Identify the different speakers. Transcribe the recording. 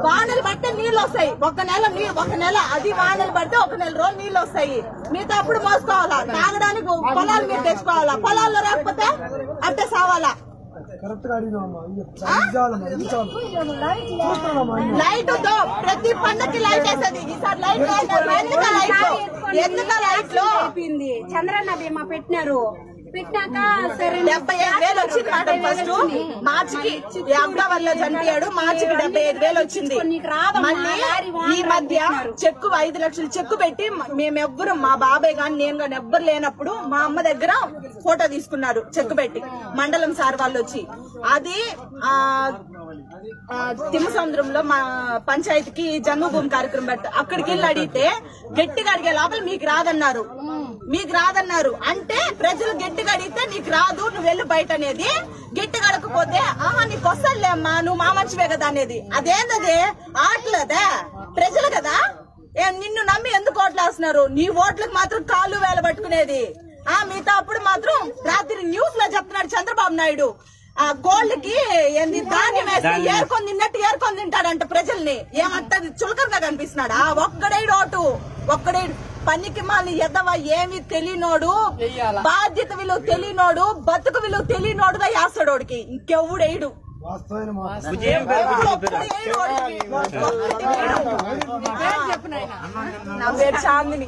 Speaker 1: వానలు పడితే నీళ్ళు వస్తాయి, ఒక నెల అది వానలు పడితే ఒక నెల రోజులు నీళ్ళు వస్తాయి. మిగతా అప్పుడు మోసుకోవాలా, తాగడానికి పొలాలు మీరు తెచ్చుకోవాలా, పొలాల్లో రాకపోతే అంటే సావాలా. లైట్ ప్రతి పండగకి లైట్ వేసేది, ఈసారి లైట్ ఎందుకు లైట్లు
Speaker 2: అయిపోయింది. చంద్రన్న బీమా పెట్టినారు, పెట్టినాక
Speaker 1: 75,000 వచ్చింది మేడం. ఫస్ట్ మార్చికి అబ్బావల్లో చనిపోయాడు, మార్చికి 75,000 వచ్చింది. మళ్ళీ ఈ మధ్య చెక్కు 5 లక్షలు చెక్కు పెట్టి మేమెవ్వరు, మా బాబాయ్ గాని నేను గాని ఎవ్వరు లేనప్పుడు మా అమ్మ దగ్గర ఫోటో తీసుకున్నారు చెక్కు పెట్టి, మండలం సార్ వాళ్ళు వచ్చి. అది తిమ్మసముద్రంలో మా పంచాయతీకి జన్మభూమి కార్యక్రమం పెట్టి అక్కడికి వెళ్ళి అడిగితే గట్టిగా అడిగే లోపల మీకు రాదన్నారు. అంటే ప్రజలు గట్టిగా అడిగితే నీకు రాదు, నువ్వు వెళ్ళు బయట అనేది. గట్టిగా అడగకపోతే నీకు వస్తానులే అమ్మా, నువ్వు మా మంచివే కదా అనేది. అదేంటది ఆటలేదా, ప్రజలు కదా నిన్ను నమ్మి ఎందుకు ఓట్లు వేస్తున్నారు? నీ ఓట్లకు మాత్రం కాళ్ళు వేల పట్టుకునేది. మిగతా అప్పుడు మాత్రం రాత్రి న్యూస్ లో చెప్తున్నాడు చంద్రబాబు నాయుడు, గోల్డ్ కి ధాన్యం వేస్తే ఏరుకొని తింటాడంట ప్రజల్ని. ఏమంతా చులకరగా కనిపిస్తున్నాడా? ఒక్కడేడు పనికి మాలి ఎదవ, ఏమి తెలియనోడు, బాధ్యత విలువ తెలియనోడు, బతుకు విలువ తెలియనోడుగా వేస్తాడోడికి, ఇంకెవ్వడేడు. నా పేరు చాందిని.